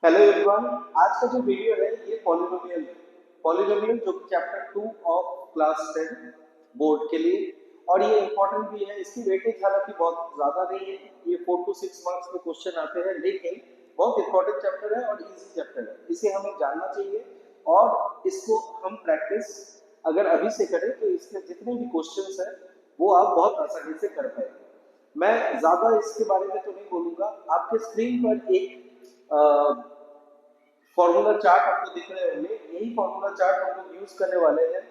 Hello everyone. आज का जो वीडियो है ये पॉलिनोमियल जो कि चैप्टर 2 ऑफ क्लास 10 बोर्ड के लिए, और ये इंपॉर्टेंट भी है। इसकी वेटेज हालांकि बहुत ज्यादा नहीं है, ये 4 to 6 मार्क्स के क्वेश्चन आते हैं, लेकिन बहुत इंपॉर्टेंट चैप्टर है और इजी चैप्टर है, इसे हमें जानना चाहिए। और इसको हम प्रैक्टिस अगर अभी से करें तो इसके जितने भी क्वेश्चंस हैं वो आप बहुत आसानी से कर पाएंगे। मैं ज्यादा इसके बारे में तो नहीं बोलूंगा। आपके स्क्रीन पर एक फॉर्मूला चार्ट आपको दिख रहे होंगे, यही फॉर्मूला चार्ट हम लोग यूज करने वाले हैं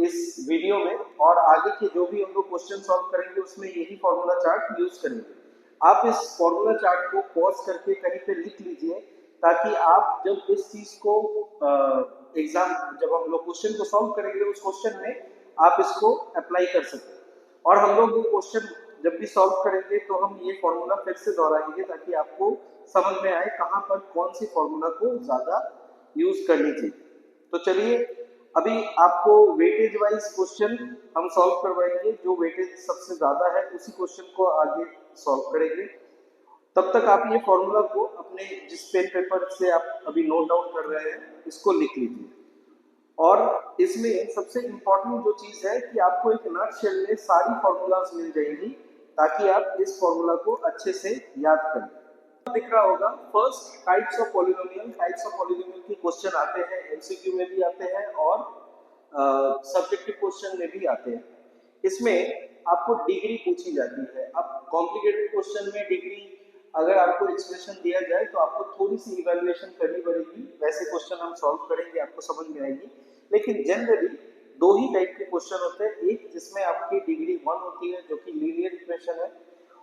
इस वीडियो में, और आगे के जो भी हम लोग क्वेश्चन सॉल्व करेंगे उसमें यही फॉर्मूला चार्ट यूज करेंगे। आप इस फॉर्मूला चार्ट को पॉज करके कहीं पे लिख लीजिए, ताकि आप जब इस चीज को एग्जाम जब हम लोग क्वेश्चन को सॉल्व करेंगे उस क्वेश्चन में आप इसको अप्लाई कर सकें। और हम लोग वो क्वेश्चन जब भी सॉल्व करेंगे तो हम ये फॉर्मूला फिर से दोहराएंगे, ताकि आपको समझ में आए कहाँ पर कौन सी फॉर्मूला को ज्यादा यूज करनी चाहिए। तो चलिए, अभी आपको वेटेज वाइज क्वेश्चन हम सॉल्व करवाएंगे, जो वेटेज सबसे ज्यादा है उसी क्वेश्चन को आगे सॉल्व करेंगे। तब तक आप ये फॉर्मूला को अपने जिस पेन पेपर से आप अभी नोट डाउन कर रहे हैं इसको लिख लीजिए। और इसमें सबसे इंपॉर्टेंट जो चीज है कि आपको एक नटशेल में सारी फॉर्मूलाज मिल जाएंगी, ताकि आप इस फॉर्मूला को अच्छे से याद करें। दिख रहा होगा फर्स्ट टाइप्स ऑफ पॉलिनोमियल के क्वेश्चन आते हैं, एमसीक्यू में भी आते हैं और सब्जेक्टिव क्वेश्चन में भी आते हैं। इसमें आपको डिग्री पूछी जाती है। अब कॉम्प्लिकेटेड क्वेश्चन में डिग्री अगर आपको एक्सप्रेशन दिया जाए तो आपको थोड़ी सी इवैल्यूएशन करनी पड़ेगी, वैसे क्वेश्चन हम सॉल्व करेंगे आपको समझ में आएगी। लेकिन जनरली दो ही टाइप के क्वेश्चन होते हैं, एक जिसमें आपकी डिग्री 1 होती है जो कि लीनियर इक्वेशन है,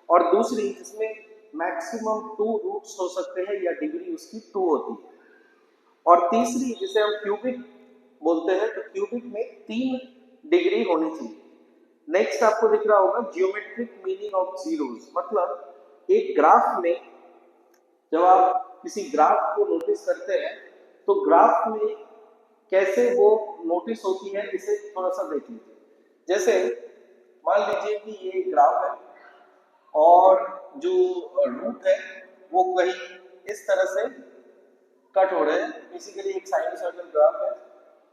और दूसरी जिसमें मैक्सिमम 2 रूट्स हो सकते हैं या डिग्री उसकी 2 होती है, और तीसरी जिसे हम क्यूबिक बोलते हैं, तो क्यूबिक में 3 डिग्री होनी चाहिए। नेक्स्ट आपको दिख रहा होगा जियोमेट्रिक मीनिंग ऑफ जीरोस, मतलब एक ग्राफ में जब आप किसी ग्राफ को नोटिस करते हैं तो ग्राफ में कैसे वो नोटिस होती है इसे थोड़ा सा देख लीजिए। जैसे मान लीजिए कि ये ग्राफ है और जो रूट है वो कहीं इस तरह से कट हो रहे हैं, बेसिकली एक साइनसॉइडल ग्राफ है।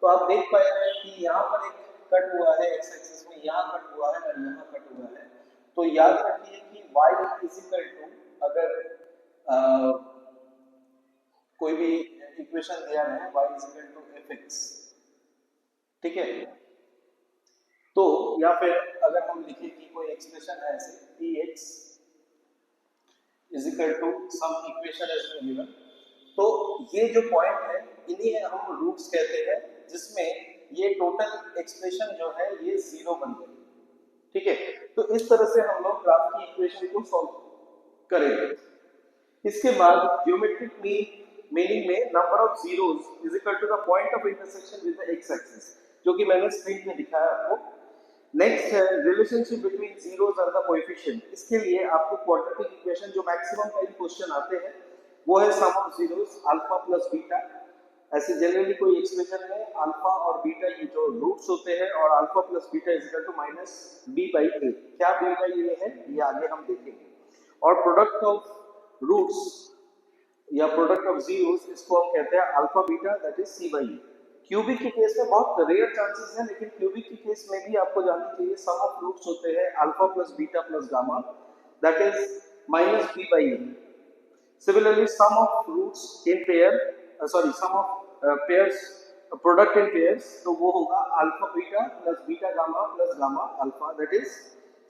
तो आप देख पाए हैं कि यहाँ पर एक कट हुआ है एक्स एक्सिस में, यहाँ कट हुआ है और यहाँ कट हुआ है। तो याद रखिए कि y इज इक्वल टू, अगर कोई भी इक्वेशन दिया है y is equal to fx, ठीक है। तो या फिर अगर हम लिखें कि कोई एक्सप्रेशन है ऐसे px is equal to some equation as given, तो ये जो पॉइंट है इन्हीं हम रूट्स कहते हैं, जिसमें ये टोटल एक्सप्रेशन जो है ये जीरो बन गई, ठीक है। तो इस तरह से हम लोग ग्राफ की इक्वेशन को सॉल्व करेंगे। इसके बाद ज्योमेट्रिक मीनिंग में number of zeros is equal to the point of intersection with the x axis, जो कि मैंने स्क्रीन में दिखाया आपको। नेक्स्ट है relationship between zeros and the coefficient. इसके लिए आपको क्वाड्रेटिक इक्वेशन जो मैक्सिमम टाइम क्वेश्चन आते हैं वो है sum of zeros alpha plus beta. ऐसे जनरली कोई एक्सप्रेशन में अल्फा और बीटा ये जो रूट्स होते हैं, और alpha plus beta is equal to minus B by a. क्या बी बाई ए है ये आगे हम देखेंगे। और प्रोडक्ट ऑफ रूट्स या प्रोडक्ट ऑफ जीरोस इसको हम कहते हैं alpha beta, that is C by A. Cubic के केस में बहुत रेयर चांसेस हैं, लेकिन क्यूबिक के केस में भी आपको जानना चाहिए सम ऑफ रूट्स होते हैं alpha plus beta plus gamma, that is minus B by A. Similarly, sum of roots in pair, sum of pairs, product in pairs, तो वो होगा alpha beta plus beta gamma plus gamma alpha, that is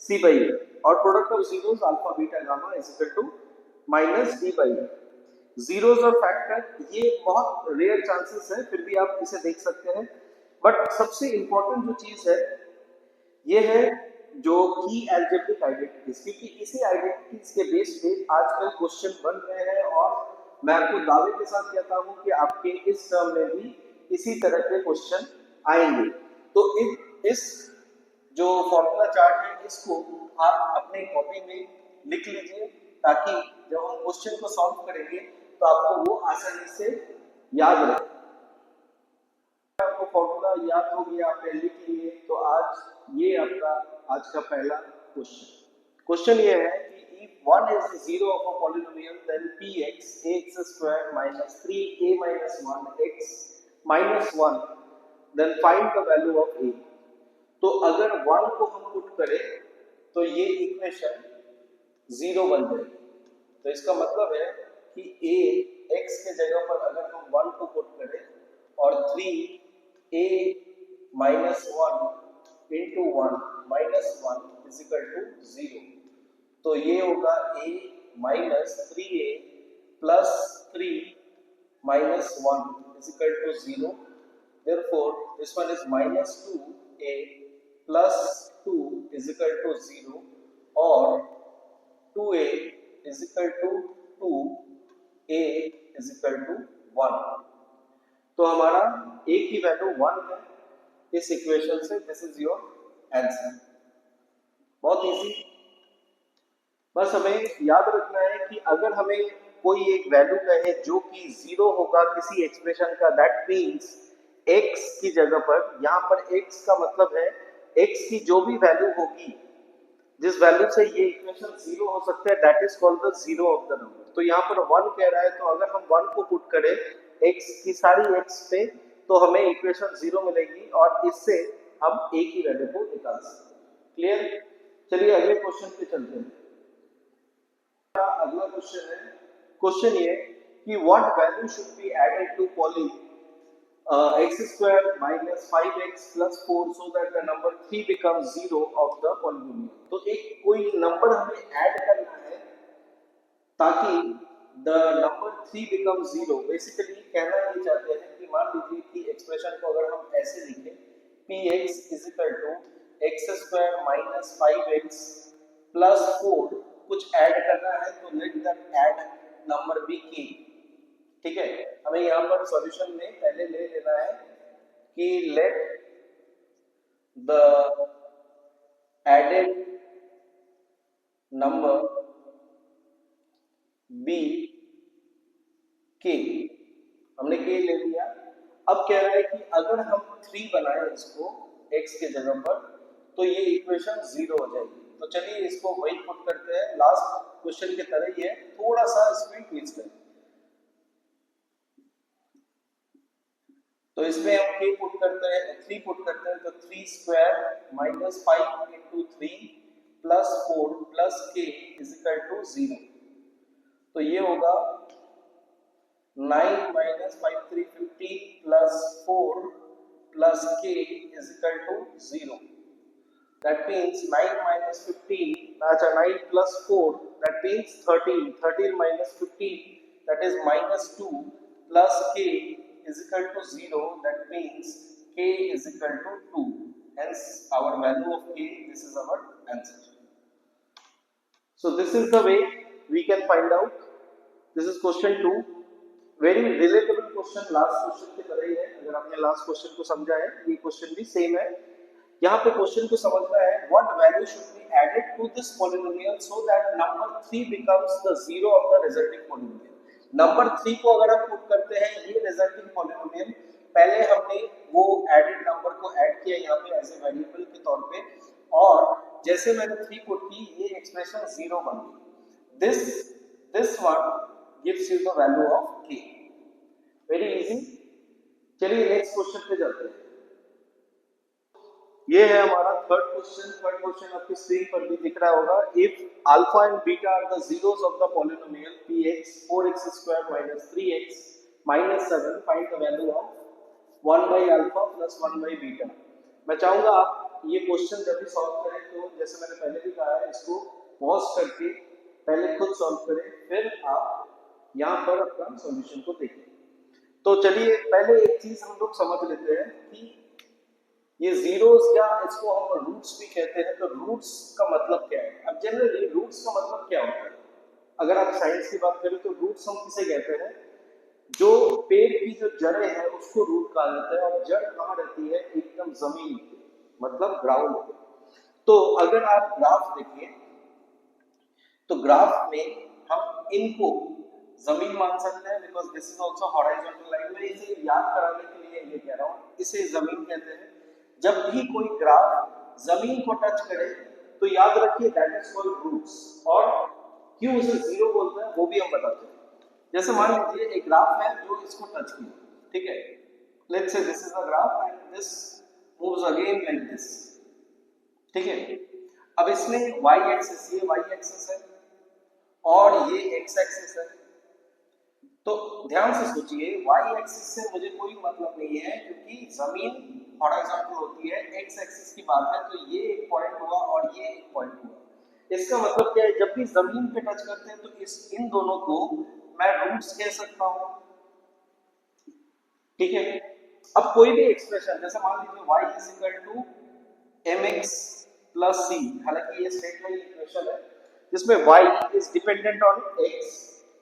C by a. और product of zeros alpha beta gamma is equal to minus d by a. Zeros और factor ये बहुत rare chances है, फिर भी आप इसे देख सकते हैं। बट सबसे इंपॉर्टेंट जो चीज है ये है जो की एल्जेब्रिक आइडेंटिटीज, क्योंकि इसी आइडेंटिटीज के बेस पे आजकल क्वेश्चन बन रहे हैं, और मैं आपको दावे के साथ कहता हूं कि आपके इस टर्म में भी इसी तरह के क्वेश्चन आएंगे। तो इस जो फॉर्मूला चार्ट है इसको आप अपने कॉपी में लिख लीजिए, ताकि जब हम क्वेश्चन को सॉल्व करेंगे तो आपको वो आसानी से याद रहे। आपको फॉर्मूला याद हो गया, आपने लिख लिए, तो आज ये आपका आज का पहला क्वेश्चन ये है कि if 1 is the zero of a polynomial, then px ax square minus 3a minus 1x minus 1, then find the value of a। तो अगर 1 को हम पुट करें तो ये इक्वेशन 0 बन जाएगी। तो इसका मतलब है कि a x के जगह पर अगर हम 1 को पुट करें और 3a minus 1 into 1 minus 1 is equal to 0, तो ये होगा a minus 3a plus 3 minus 1 is equal to 0, therefore this one is minus 2a plus 2 is equal to 0 और 2a is equal to 2, a is equal to 1। तो हमारा a की value 1 है इस equation से। This is your answer. बहुत easy. बस हमें याद रखना है कि अगर हमें कोई एक वैल्यू कहे जो कि 0 होगा किसी एक्सप्रेशन का, दैट मीन्स x की जगह पर, यहाँ पर x का मतलब है x की जो भी वैल्यू होगी, जिस वैल्यू से ये इक्वेशन 0 हो सकता है, that is called the zero of the number. तो यहाँ पर 1 कह रहा है, तो अगर हम 1 को पुट करें x की सारी x पे तो हमें इक्वेशन 0 मिलेगी और इससे हम a की वैल्यू को निकाल सकते हैं। क्लियर? चलिए अगले क्वेश्चन पे चलते हैं। अगला क्वेश्चन है, क्वेश्चन ये कि what value should be added to poly x square minus 5x plus 4 so that the number 3 becomes 0 of the polynomial। तो एक कोई नंबर हमें ऐड करना है ताकि the number 3 becomes 0। बेसिकली कहना ये चाहते हैं कि मान लीजिए कि एक्सप्रेशन को अगर हम ऐसे लिखें px is equal to x square minus 5x plus 4, कुछ ऐड करना है तो let that add number be k। ठीक है, हमें यहाँ पर सॉल्यूशन में पहले ले लेना है कि let the added number be k। हमने k ले लिया। अब कह रहा है कि अगर हम 3 बनाएं इसको x के जगह पर तो ये इक्वेशन 0 हो जाएगी। तो चलिए इसको वही पुट करते हैं, लास्ट क्वेश्चन की तरह ही है, थोड़ा सा इसमें ट्विस्ट करें। तो इसमें हम k पुट करते हैं, 3 पुट करते हैं, तो 3 square minus 5 into 3 plus 4 plus k is equal to 0। तो ये होगा 9 minus 5 3 15 plus 4 plus k is equal to 0। That means 9 minus 15, अच्छा 9 plus 4 that means 13, 13 minus 15 that is minus 2 plus k is equal to 0, that means k is equal to 2, hence our value of k, this is our answer। So this is the way we can find out। This is question 2, very relatable question, last question की तरह ही है। अगर आपने last question को समझा है, ये question भी same है। यहाँ पे question को समझना है, what value should be added to this polynomial so that number 3 becomes the zero of the resulting polynomial। Number 3 को अगर हम पुट करते हैं ये रिजल्टिंग पॉलिनोमियल, पहले हमने वो एडेड नंबर को ऐड किया यहाँ पे एज ए वेरिएबल के तौर पे, और जैसे मैंने 3 पुट की ये एक्सप्रेशन 0 बन गई। This one gives you the value of k। Very easy. चलिए नेक्स्ट क्वेश्चन पे चलते हैं। ये है हमारा थर्ड क्वेश्चन। थर्ड क्वेश्चन आपकी स्क्रीन पर भी दिख रहा होगा। If alpha and beta are the zeros of the polynomial px 4x square minus 3x minus 7, find the value of 1 by alpha plus 1 by beta. मैं चाहूंगा आप ये क्वेश्चन जब भी सॉल्व करें तो जैसे मैंने पहले भी कहा है, इसको पॉज करके पहले खुद सॉल्व करें, फिर आप यहाँ पर अपना सॉल्यूशन को देखें। तो चलिए पहले एक चीज हम लोग समझ लेते हैं कि ये जीरोस या इसको हम रूट्स भी कहते हैं, तो रूट्स का मतलब क्या है। अब जनरली रूट्स का मतलब क्या होता है, अगर आप साइंस की बात करें तो रूट्स हम किसे कहते हैं, जो पेड़ की जो जड़ें हैं उसको रूट कहा जाता है, और जड़ कहाँ रहती है, एकदम जमीन पे, मतलब ग्राउंड पे। तो अगर आप ग्राफ देखिए तो ग्राफ में हम इनको जमीन मान सकते हैं, because this is also horizontal line. में इसे याद कराने के लिए ये कह रहा हूँ, इसे जमीन कहते हैं। जब भी कोई ग्राफ जमीन को टच करे तो याद रखिए दैट इज कॉल्ड रूट्स। और क्यों उसे जीरो बोलते हैं वो भी हम बताते हैं। जैसे मान लीजिए एक ग्राफ है जो इसको टच किया, ठीक है, let's say this is a graph and this moves again like this, ठीक है। अब इसमें वाई एक्सिस, ये वाई एक्सिस है और ये एक्स एक्सिस है। तो ध्यान से सोचिए, वाई एक्सिस से मुझे कोई मतलब नहीं है क्योंकि जमीन हॉरिजॉन्टल होती है, एक्स एक्सिस की बात है तो ये एक पॉइंट हुआ और ये एक पॉइंट हुआ। इसका मतलब क्या है, जब भी जमीन पे टच करते हैं तो इस इन दोनों को मैं रूट्स कह सकता हूं, ठीक है। अब कोई भी एक्सप्रेशन जैसे मान लीजिए y is equal to mx plus c, हालांकि ये स्ट्रेट लाइन इक्वेशन है जिसमें y is dependent on x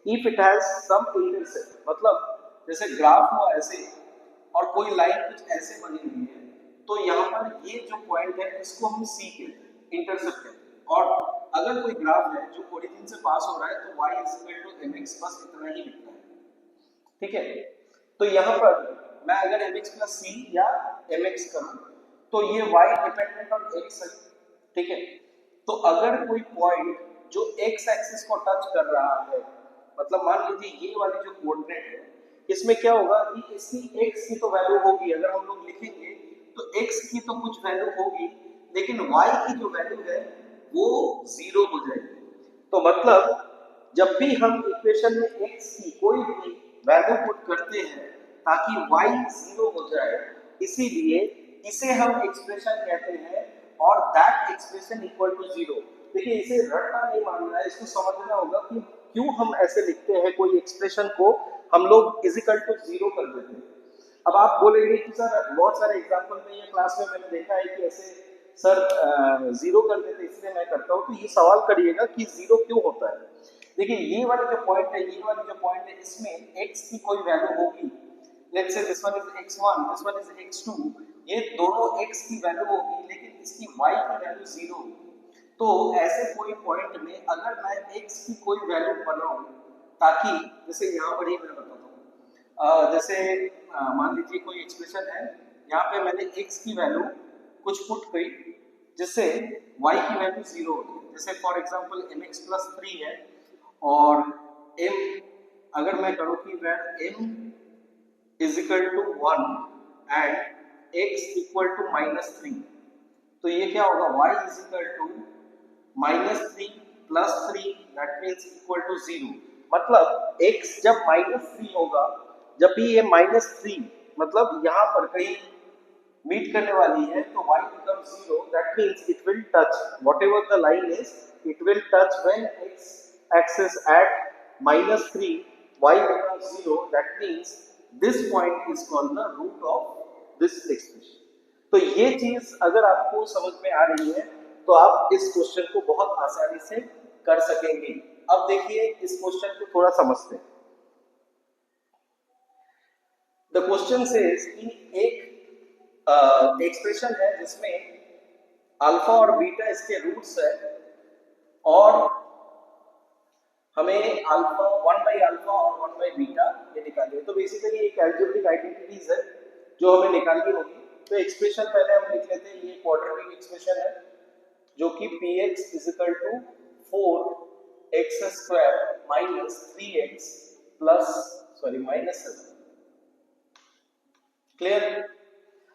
if it has some intercept, मतलब जैसे ग्राफ हुआ ऐसे और कोई लाइन कुछ ऐसे बनी हुई है तो यहाँ पर ये जो पॉइंट है इसको हम c कहते हैं, इंटरसेप्ट कहते हैं। और अगर कोई ग्राफ है जो ओरिजिन से पास हो रहा है तो y is equal to mx, बस इतना ही लिखना है, ठीक है। तो यहाँ पर मैं अगर mx प्लस सी या mx करूं तो ये y डिपेंडेंट ऑन x है, ठीक है। तो अगर कोई पॉइंट जो x एक्सिस को टच कर रहा है, मतलब मान लीजिए ये वाली जो कोऑर्डिनेट है, इसमें क्या होगा कि इसकी x की तो वैल्यू होगी, अगर हम लोग लिखेंगे तो x की तो कुछ वैल्यू होगी, लेकिन y की जो वैल्यू है वो जीरो हो जाएगी। तो मतलब जब भी हम इक्वेशन में x की कोई भी वैल्यू पुट करते हैं ताकि y जीरो हो जाए, इसीलिए इसे हम एक्सप्रेशन कहते हैं और that expression equal to zero. देखिए इसे रटना नहीं मानना है, इसको समझना होगा कि क्यों हम ऐसे लिखते हैं, कोई एक्सप्रेशन को हम लोग इजिकल टू जीरो कर देते हैं। अब आप बोलेंगे कि सर बहुत सारे एग्जांपल में या क्लास में मैंने देखा है कि ऐसे सर जीरो कर देते इसलिए मैं करता हूँ, तो ये सवाल करिएगा कि जीरो क्यों होता है। देखिए ये वाला जो पॉइंट है, ये वाली जो पॉइंट है, इसमें x की कोई वैल्यू होगी, let's say this one is x1, this one is x2, ये दोनों x की वैल्यू होगी लेकिन इसकी y की वैल्यू जीरो होगी। तो ऐसे कोई पॉइंट में अगर मैं x की कोई वैल्यू बनाऊं ताकि, जैसे यहाँ पर ही मैं बताता हूँ, जैसे मान लीजिए कोई एक्सप्रेशन है, यहाँ पे मैंने x की वैल्यू कुछ पुट करी जिससे y की वैल्यू जीरो होगी, जैसे फॉर एग्जांपल mx प्लस 3 है और m अगर मैं करूँ कि where m is equal to 1 and x equal to -3, तो ये क्या होगा, y is equal to -3 plus 3 that means equal to 0। मतलब x जब -3 होगा, जब भी ये -3 मतलब यहाँ पर कहीं मीट करने वाली है तो y becomes 0, that means it will touch whatever the line is, it will touch when x axis at -3, y becomes 0, that means this point is called the root of this expression। तो ये चीज अगर आपको समझ में आ रही है तो आप इस क्वेश्चन को बहुत आसानी से कर सकेंगे। अब देखिए इस क्वेश्चन को थोड़ा समझते हैं। द क्वेश्चन सेज कि एक एक्सप्रेशन है जिसमें अल्फा और बीटा इसके रूट्स है और हमें अल्फा 1 बाई अल्फा और 1 बाई बीटा ये निकालनी है। तो बेसिकली एक एल्जेब्रिक आइडेंटिटीज है जो हमें निकालनी होगी। तो एक्सप्रेशन पहले हम लिख लेते हैं, ये क्वाड्रेटिक एक्सप्रेशन है जो कि px is equal to 4x square minus 3x plus minus 7। Clear?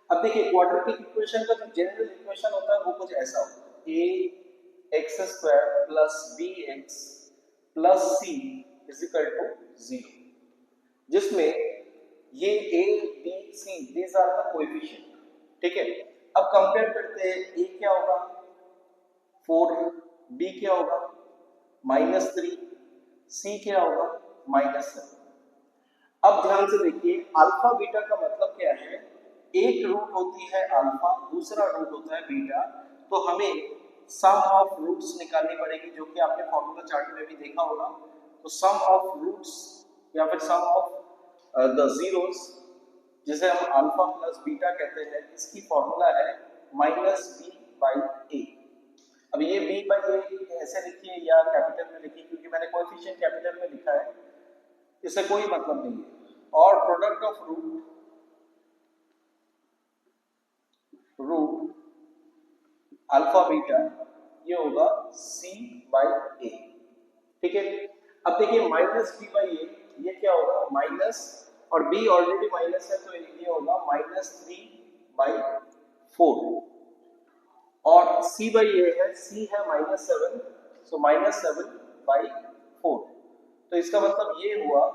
अब देखिए क्वाड्रेटिक इक्वेशन का जो जनरल इक्वेशन होता है वो कुछ ऐसा होता है, ax square plus bx plus c is equal to 0, जिसमें ये a b c these are the coefficient, ठीक है। अब कंपेयर करते हैं, a क्या होगा 4, b क्या होगा -3, c क्या होगा -7। अब ध्यान से देखिए अल्फा बीटा का मतलब क्या है, एक रूट होती है अल्फा, दूसरा रूट होता है बीटा, तो हमें सम ऑफ रूट्स निकालनी पड़ेगी जो कि आपने फॉर्मूला चार्ट में भी देखा होगा। तो सम ऑफ रूट्स या फिर सम ऑफ द जीरोस जिसे हम अल्फा प्लस बीटा कहते हैं, इसकी फॉर्मूला है -b/a। अब ये b/a ऐसे लिखिए या कैपिटल में लिखिए, क्योंकि मैंने कोएफिशिएंट कैपिटल में लिखा है, इससे कोई मतलब नहीं है। और product of root alpha beta ये होगा c/a। ठीक है। अब देखिए माइनस बी बाई ये क्या होगा, माइनस, और बी ऑलरेडी माइनस है तो ये होगा -3/4, और सी बाई ए है, सी है -7, सो -7/4, तो इसका मतलब ये हुआ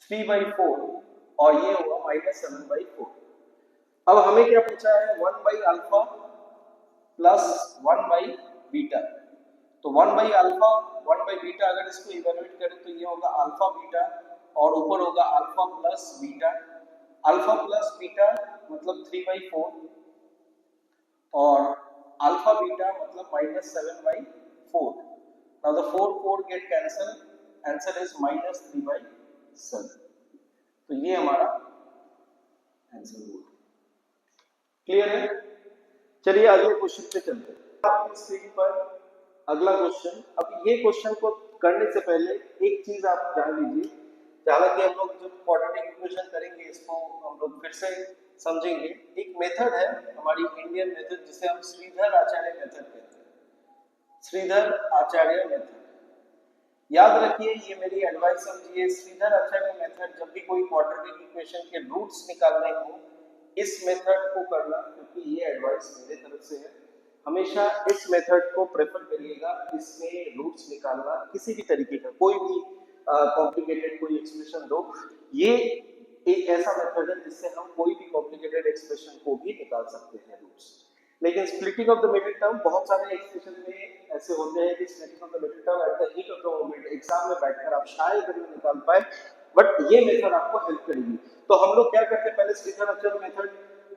3/4 और ये हुआ -7/4। अब हमें क्या पूछा है, 1/अल्फा प्लस 1/बीटा, तो 1/अल्फा 1/बीटा, अगर इसको इवेल्युएट करें तो ये होगा अल्फा बीटा, और ऊपर होगा alpha plus beta. Alpha plus beta मतलब 3/4, और अल्फा बीटा मतलब -7/4। Now the 4 get cancelled, answer is -3/7। तो ये हमारा आंसर हुआ। क्लियर है? चलिए अगले क्वेश्चन पे चलते हैं। आपकी स्क्रीन पर अगला क्वेश्चन। अब ये क्वेश्चन को करने से पहले एक चीज आप जान लीजिए, हालांकि हम लोग जब क्वाड्रेटिक इक्वेशन करेंगे इसको हम लोग फिर से समझेंगे। एक मेथड है हमारी इंडियन मेथड जिसे हम श्रीधर आचार्य मेथड कहते हैं। श्रीधर आचार्य मेथड, याद रखिए, ये मेरी एडवाइस समझिए। श्रीधर आचार्य मेथड, जब भी कोई क्वाड्रेटिक इक्वेशन के रूट्स निकालने हो इस मेथड को करना, क्योंकि ये एडवाइस मेरे तरफ से है। हमेशा इस मेथड को प्रेफर करिएगा, इसमें रूट्स निकालना किसी भी तरीके का, कोई भी कॉम्प्लिकेटेड कोई एक्सप्रेशन दो, ये एक ऐसा मेथड है जिससे हम कोई भी कॉम्प्लिकेटेड एक्सप्रेशन को भी निकाल सकते हैं रूट्स। लेकिन splitting of the middle term, बहुत सारे एक्सप्रेशन में ऐसे होते हैं कि splitting of the middle term at the heat of the moment exam में बैठकर आप शायद नहीं निकाल पाए, बट ये मेथड आपको हेल्प करेगी। तो हम लोग क्या करते हैं, पहले श्रीधर आचार्य मेथड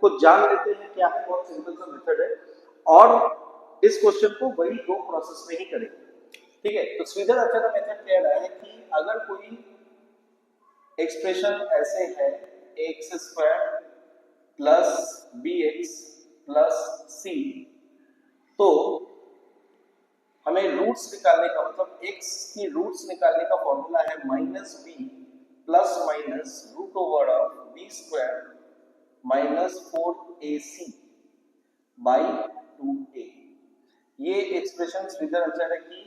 को जान लेते हैं क्या है, बहुत सिंपल सा मेथड है, और इस क्वेश्चन को वही दो प्रोसेस में ही करेंगे। ठीक है, तो श्रीधर आचार्य मेथड कह रहा है कि अगर कोई एक्सप्रेशन ऐसे है ax² plus bx plus c, तो हमें रूट्स निकालने का मतलब x की रूट्स निकालने का फॉर्मूला है -b plus minus root over of b² minus 4ac by 2a। ये एक्सप्रेशन श्रीधर आचार्य की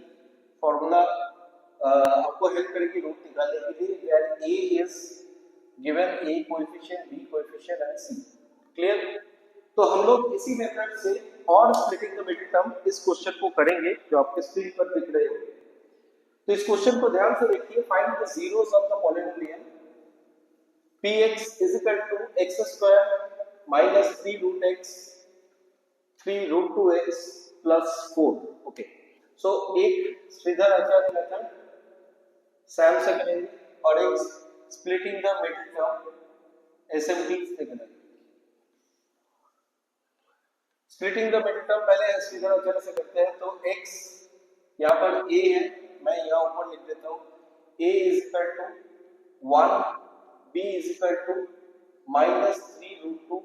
फॉर्मूला आपको हेल्प करेगी रूट निकालने के लिए, where a is given, a coefficient, b coefficient and c। Clear? तो हम लोग इसी मेथड से और स्प्लिटिंग द मिडिल टर्म इस क्वेश्चन को करेंगे जो आपके स्क्रीन पर दिख रहे होंगे। तो इस क्वेश्चन को ध्यान से देखिए। Find the zeros of the polynomial px is equal to x² minus 3 root x 3 root 2x plus 4। Okay, सो एक श्रीधर आचार्य मेथड सैम से करेंगे और एक splitting the middle term SMT से करेंगे। स्प्लिटिंग द मिडिल टर्म पहले श्रीधर आचार्य से करते हैं। तो x यहाँ पर a है, मैं यहाँ ऊपर लिख देता हूँ, a is equal to 1, b is equal to -3 root 2,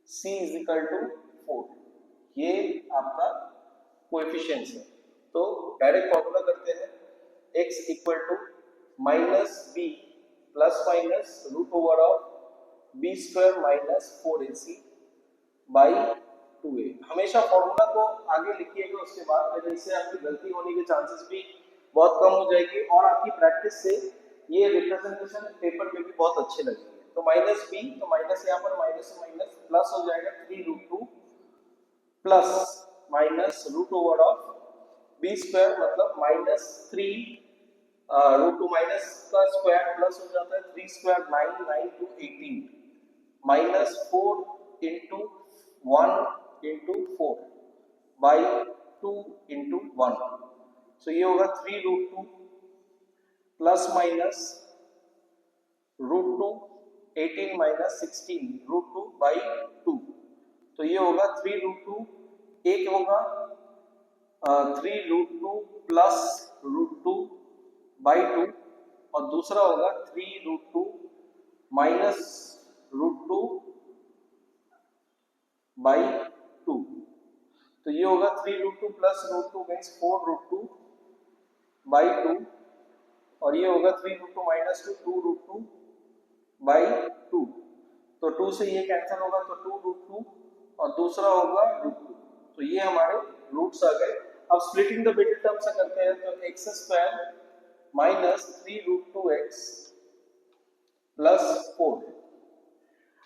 c is equal to 4। ये आपका कोएफिशिएंट्स है। तो डायरेक्ट फॉर्मूला करते हैं, x equal to -b plus minus root over of b² minus 4ac by 2a। हमेशा फॉर्मूला को आगे लिखिएगा उसके बाद, अगर इससे आपकी गलती होने के चांसेस भी बहुत कम हो जाएगी, और आपकी प्रैक्टिस से ये रिप्रेजेंटेशन पेपर में भी बहुत अच्छे लगेंगे। तो -b, तो माइनस यहाँ पर माइनस से माइनस प्लस हो जाएगा 3 root 2 plus minus root over of b² मतलब -3 रूट 2 माइनस का स्क्वायर प्लस हो जाता है 3² 9 9 to 18 minus 4 into 1 into 4 by 2 into 1। So ये होगा 3 root 2 plus minus root 2 18 minus 16 root 2 by 2। तो ये होगा 3 रूट 2, एक होगा 3 रूट 2 प्लस रूट 2 बाई 2, और दूसरा होगा 3 रूट 2 माइनस रूट 2 बाई 2। तो ये होगा 3 root 2 plus root 2 means 4 root 2 by 2, और ये होगा 3 रूट 2 माइनस 2 रूट 2 बाई 2। तो 2 से ये कैंसिल होगा तो 2 रूट 2, और दूसरा होगा रूट 2। तो ये हमारे रूट्स आ गए अब स्प्लिटिंग द मिडिल टर्म से करते हैं तो x square minus 3√2x plus 4।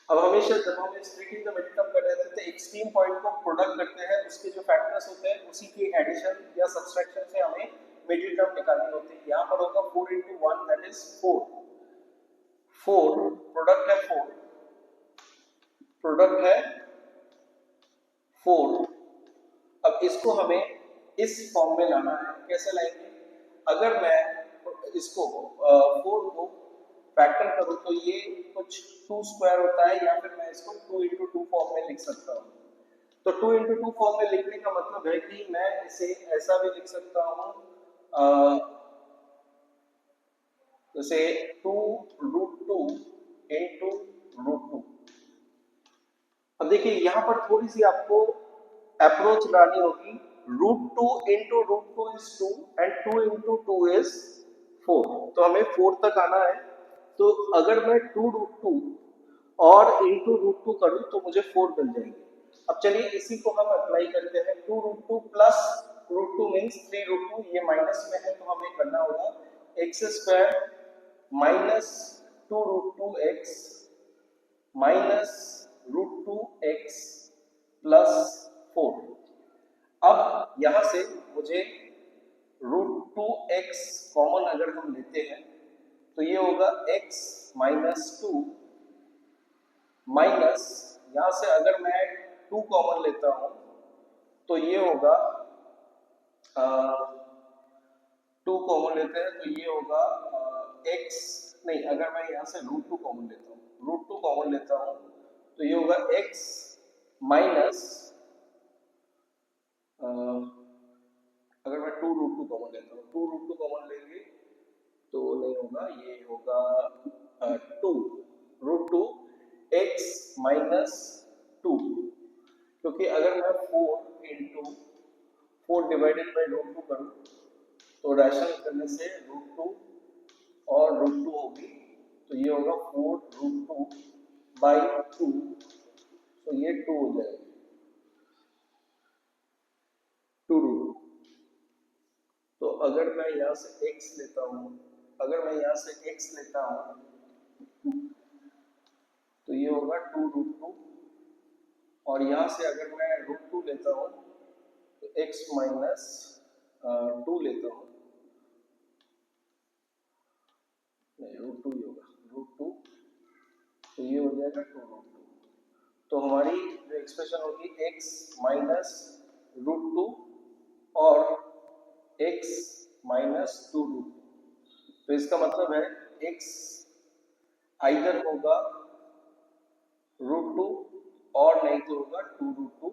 अब हमेशा जब हम स्प्लिटिंग द मिडिल टर्म कर रहे थे तो एक्सट्रीम पॉइंट को प्रोडक्ट करते हैं, उसके जो फैक्टर्स होते हैं उसी के एडिशन या सब्सट्रैक्शन से हमें मिडिल टर्म निकालनी होती है। यहाँ पर होगा 4 × 1 दैट इज 4, 4 प्रोडक्ट है 4, प्रोडक्ट है 4। अब इसको हमें इस फॉर्म में लाना है। कैसे लाएंगे? अगर मैं इसको 4 को फैक्टर करूं तो ये कुछ 2 स्क्वायर होता है, या फिर मैं इसको 2 × 2 फॉर्म में लिख सकता हूं। तो 2 × 2 फॉर्म में लिखने का मतलब है कि मैं इसे ऐसा भी लिख सकता हूं जैसे 2√2 × √2। अब देखिए यहाँ पर थोड़ी सी आपको अप्रोच लानी होगी। √2 × √2 is 2 and 2 × 2 is 4, तो हमें 4 तक आना है। तो अगर मैं 2√2 और × √2 करूं तो मुझे 4 मिल जाएंगे। अब चलिए इसी को हम अप्लाई करते हैं। 2√2 प्लस √2 मीन्स 3√2, ये माइनस में है तो हमें करना होगा x square minus 2√2x minus √2x plus 4। अब यहां से मुझे √2x कॉमन अगर हम लेते हैं तो ये होगा x माइनस 2 माइनस, यहां से अगर मैं 2 कॉमन लेता हूं तो ये होगा 2 कॉमन लेते हैं तो ये होगा x, नहीं अगर मैं यहां से √2 कॉमन लेता हूं, √2 कॉमन लेता हूं तो ये होगा x माइनस, अगर मैं 2√2 कॉमन लेता हूँ, 2√2 कॉमन लेंगे तो नहीं होगा, ये होगा 2√2x माइनस 2, क्योंकि अगर मैं 4 डिवाइडेड बाई √2 करूँ तो रैशनल करने से √2 और √2 होगी, तो ये होगा 4√2/2, तो ये 2 हो जाएगा 2√2। तो अगर मैं यहाँ से x लेता हूँ, अगर मैं यहाँ से x लेता हूँ तो ये होगा 2√2, और यहाँ से अगर मैं √2 लेता हूँ तो x माइनस 2 लेता हूँ, √2 ही होगा, √2, तो ये हो जाएगा 2√2। तो हमारी जो एक्सप्रेशन होगी x माइनस √2 और x माइनस 2√2, तो इसका मतलब है x आइदर होगा √2 और नहीं तो होगा 2√2,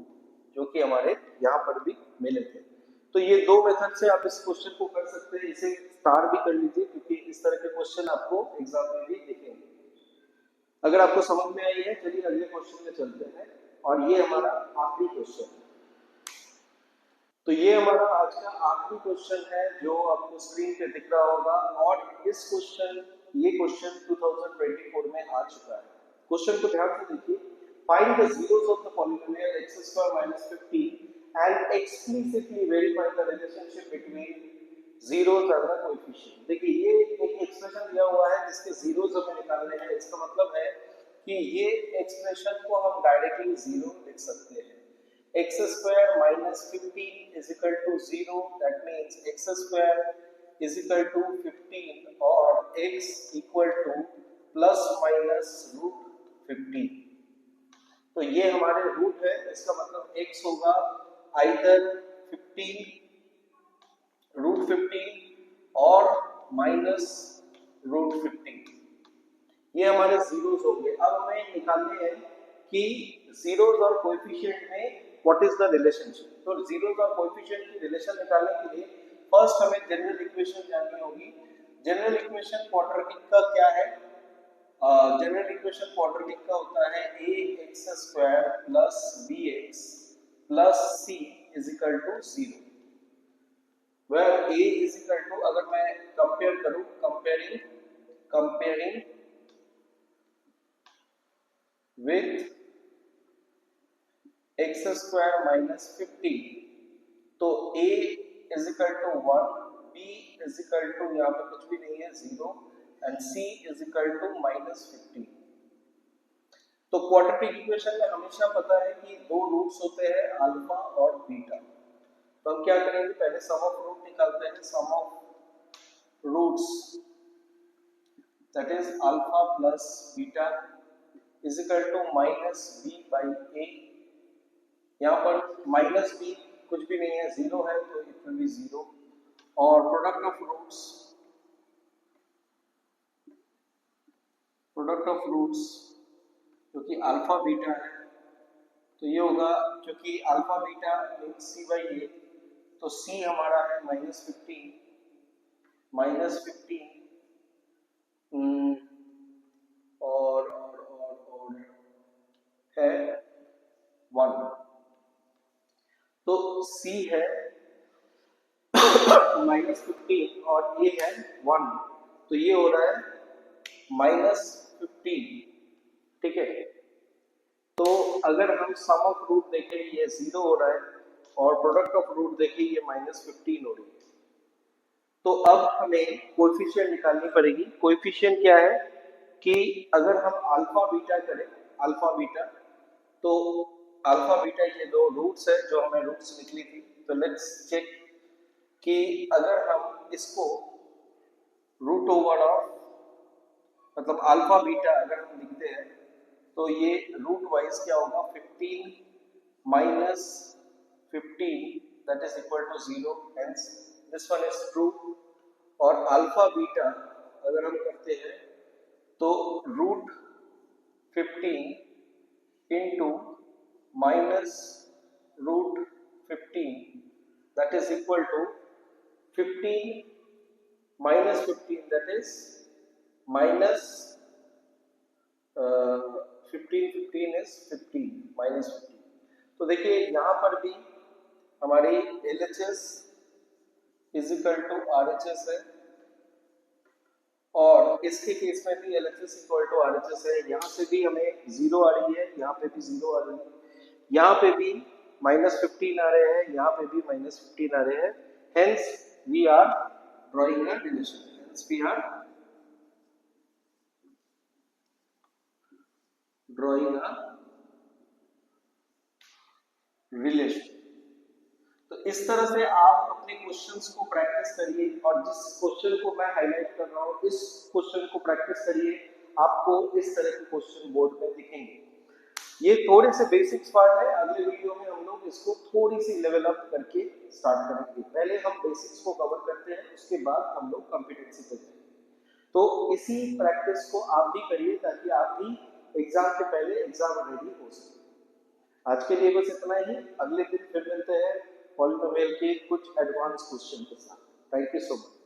जो कि हमारे यहाँ पर भी मिले थे। तो ये दो मेथड से आप इस क्वेश्चन को कर सकते हैं। इसे स्टार भी कर लीजिए क्योंकि इस तरह के क्वेश्चन आपको एग्जाम में भी दिखेंगे। अगर आपको समझ में आई है, चलिए अगले क्वेश्चन में चलते हैं, और ये हमारा आखिरी क्वेश्चन है। तो ये हमारा आज का आखिरी क्वेश्चन है जो आपको स्क्रीन पे दिख रहा होगा, और ये क्वेश्चन 2024 में आ चुका है। क्वेश्चन को ध्यान से देखिए। Find the zeros of the polynomial x² - 50 and explicitly verify the relationship between zeros and the coefficient. देखिए ये एक एक्सप्रेशन दिया हुआ है जिसके जीरोस हमें निकालने हैं। इसका मतलब है कि ये एक्सप्रेशन को हम डायरेक्टली जीरो लिख सकते हैं। x² minus 15 is equal to 0, that means x² is equal to 15 or x equal to plus minus √15। तो ये हमारे रूट है, इसका मतलब x होगा आइदर 15 √15 और माइनस √15। ये हमारे जीरोस होंगे। अब हमें निकालने हैं कि जीरोस और कोएफिशिएंट में व्हाट इज द रिलेशनशिप। तो जीरोस और कोएफिशिएंट की रिलेशन निकालने के लिए फर्स्ट हमें जनरल इक्वेशन जाननी होगी। जनरल इक्वेशन क्वाड्रेटिक का क्या है? जनरल इक्वेशन क्वाड्रेटिक का होता है ax² plus bx plus c is equal to 0, where a is equal to, अगर मैं कंपेयर करूं, कंपेयरिंग with x² minus 15, तो a is equal to 1, b is equal to यहाँ पे कुछ भी नहीं है 0 and c is equal to -15। तो क्वाड्रेटिक इक्वेशन में हमेशा पता है कि दो रूट्स होते हैं अल्फा और बीटा। तो हम क्या करेंगे, पहले सम ऑफ रूट निकालते हैं। Sum of roots that is alpha plus beta is equal to -b/a। यहाँ पर -b कुछ भी नहीं है, 0 है, तो इट विल बी 0। और प्रोडक्ट ऑफ रूट्स जो कि अल्फा बीटा है, तो ये होगा, क्योंकि अल्फा बीटा मीन्स c/a, तो c हमारा है -15 और है 1। तो c है -15 और a है 1, तो ये हो रहा है -15। ठीक है, तो अगर हम सम ऑफ रूट देखें ये 0 हो रहा है और प्रोडक्ट ऑफ रूट देखें ये -15 हो रही है। तो अब हमें कोएफिशिएंट निकालनी पड़ेगी। कोएफिशिएंट क्या है कि अगर हम अल्फा बीटा करें, अल्फा बीटा, तो अल्फा बीटा ये दो रूट्स है जो हमें रूट्स निकली थी। तो लेट्स चेक कि अगर हम इसको रूट ओवर ऑफ, मतलब अल्फा बीटा अगर हम लिखते हैं तो ये रूट वाइज क्या होगा, 15 minus 15 that is equal to 0, hence this one is true। और अल्फा बीटा अगर हम करते हैं तो root 15 into minus root 15 that is equal to 15 minus 15 that is minus 15 is 15 minus 15। तो देखिए यहाँ पर भी हमारी LHS is equal to RHS है और इसके केस में भी LHS इक्वल टू RHS है। यहाँ से भी हमें 0 आ रही है, यहाँ पे भी 0 आ रही है, यहाँ पे भी -15 आ रहे हैं, यहाँ पे भी -15 आ रहे हैं। Hence we are drawing a relation, hence we are drawing a relation. तो इस तरह से आप अपने क्वेश्चंस को प्रैक्टिस करिए और जिस क्वेश्चन को मैं हाईलाइट कर रहा हूँ इस क्वेश्चन को प्रैक्टिस करिए, आपको इस तरह के क्वेश्चन बोर्ड में दिखेंगे। ये थोड़े से बेसिक्स पार्ट है, अगले वीडियो में हम लोग इसको थोड़ी सी लेवल अप करके स्टार्ट करेंगे। पहले हम बेसिक्स को कवर करते हैं, उसके बाद हम लोग कॉम्पिटेंसी पे जाएंगे। तो इसी प्रैक्टिस को आप भी करिए ताकि आप भी एग्जाम के पहले एग्जाम रेडी हो सके। आज के लिए बस इतना ही, अगले दिन फिर मिलते हैं पॉलिनोमियल के कुछ एडवांस क्वेश्चन के साथ। Thank you so much.